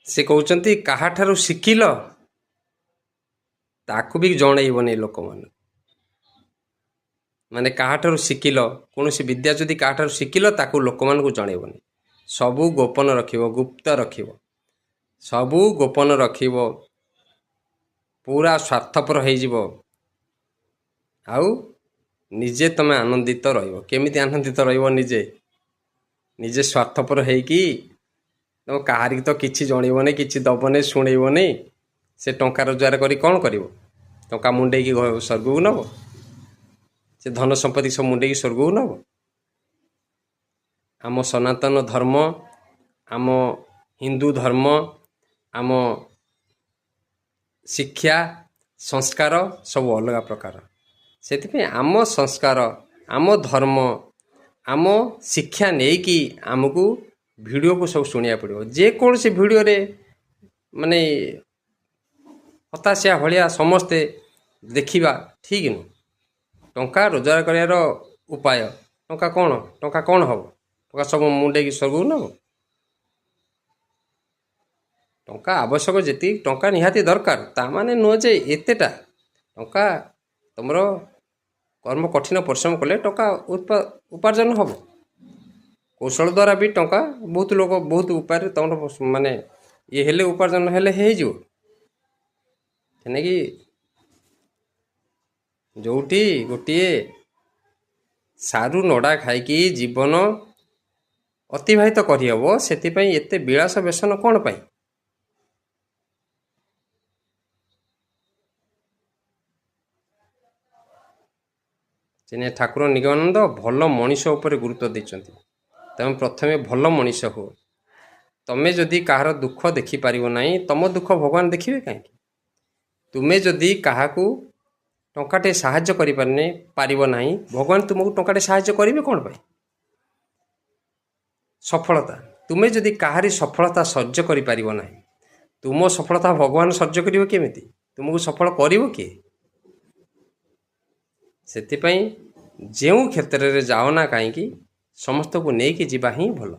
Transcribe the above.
ସେ କହୁଛନ୍ତି କାହାଠାରୁ ଶିଖିଲ ତାକୁ ବି ଜଣେଇବନି ଲୋକମାନଙ୍କୁ। ମାନେ କାହାଠାରୁ ଶିଖିଲ, କୌଣସି ବିଦ୍ୟା ଯଦି କାହାଠାରୁ ଶିଖିଲ ତାକୁ ଲୋକମାନଙ୍କୁ ଜଣେଇବନି। ସବୁ ଗୋପନ ରଖିବ, ଗୁପ୍ତ ରଖିବ, ସବୁ ଗୋପନ ରଖିବ, ପୁରା ସ୍ୱାର୍ଥପର ହେଇଯିବ। ଆଉ ନିଜେ ତମେ ଆନନ୍ଦିତ ରହିବ। କେମିତି ଆନନ୍ଦିତ ରହିବ? ନିଜେ ସ୍ୱାର୍ଥପର ହେଇକି ତମ କାହାରିକି ତ କିଛି ଜଣେଇବନି, କିଛି ଦବନି, ଶୁଣେଇବନି। ସେ ଟଙ୍କା ରୋଜଗାର କରି କ'ଣ କରିବ? ଟଙ୍କା ମୁଣ୍ଡେଇକି ସ୍ୱର୍ଗକୁ ନେବ? ସେ ଧନ ସମ୍ପତ୍ତି ସବୁ ମୁଣ୍ଡେଇକି ସ୍ୱର୍ଗକୁ ନେବ? ଆମ ସନାତନ ଧର୍ମ, ଆମ ହିନ୍ଦୁ ଧର୍ମ, ଆମ ଶିକ୍ଷା ସଂସ୍କାର ସବୁ ଅଲଗା ପ୍ରକାର। ସେଥିପାଇଁ ଆମ ସଂସ୍କାର, ଆମ ଧର୍ମ, ଆମ ଶିକ୍ଷା ନେଇକି ଆମକୁ ଭିଡ଼ିଓକୁ ସବୁ ଶୁଣିବାକୁ ପଡ଼ିବ। ଯେକୌଣସି ଭିଡ଼ିଓରେ ମାନେ ହତାଶିଆ ଭଳିଆ ସମସ୍ତେ ଦେଖିବା ଠିକ୍ ନୁହେଁ। ଟଙ୍କା ରୋଜଗାର କରିବାର ଉପାୟ, ଟଙ୍କା କ'ଣ ହେବ? ଟଙ୍କା ସବୁ ମୁଣ୍ଡେଇକି ସ୍ୱର୍ଗକୁ ନେବ? ଟଙ୍କା ଆବଶ୍ୟକ ଯେତିକି, ଟଙ୍କା ନିହାତି ଦରକାର, ତା'ମାନେ ନୁହେଁ ଯେ ଏତେଟା ଟଙ୍କା ତୁମର କର୍ମ କଠିନ ପରିଶ୍ରମ କଲେ ଟଙ୍କା ଉପାର୍ଜନ ହେବ। କୌଶଳ ଦ୍ୱାରା ବି ଟଙ୍କା ବହୁତ ଲୋକ ବହୁତ ଉପାୟରେ ତୁମର ମାନେ ହେଲେ ଉପାର୍ଜନ ହେଲେ ହେଇଯିବ। ସେନେକି ଯେଉଁଠି ଗୋଟିଏ ସାରୁ ନଡ଼ା ଖାଇକି ଜୀବନ ଅତିବାହିତ କରିହେବ, ସେଥିପାଇଁ ଏତେ ବିଳାସ ବ୍ୟସନ କ'ଣ ପାଇଁ? ସେନେ ଠାକୁର ନିଗମାନନ୍ଦ ଭଲ ମଣିଷ ଉପରେ ଗୁରୁତ୍ୱ ଦେଇଛନ୍ତି। ତମେ ପ୍ରଥମେ ଭଲ ମଣିଷ ହୁଅ। ତମେ ଯଦି କାହାର ଦୁଃଖ ଦେଖିପାରିବ ନାହିଁ, ତମ ଦୁଃଖ ଭଗବାନ ଦେଖିବେ କାହିଁକି? ତୁମେ ଯଦି କାହାକୁ ଟଙ୍କାଟେ ସାହାଯ୍ୟ କରିପାରିବ ନାହିଁ, ଭଗବାନ ତୁମକୁ ଟଙ୍କାଟେ ସାହାଯ୍ୟ କରିବେ କ'ଣ ପାଇଁ? ସଫଳତା, ତୁମେ ଯଦି କାହାରି ସଫଳତା ସହ୍ୟ କରିପାରିବ ନାହିଁ, ତୁମ ସଫଳତା ଭଗବାନ ସହ୍ୟ କରିବ କେମିତି? ତୁମକୁ ସଫଳ କରିବ କିଏ? ସେଥିପାଇଁ ଯେଉଁ କ୍ଷେତ୍ରରେ ଯାଅ ନା କାହିଁକି, ସମସ୍ତଙ୍କୁ ନେଇକି ଯିବା ହିଁ ଭଲ।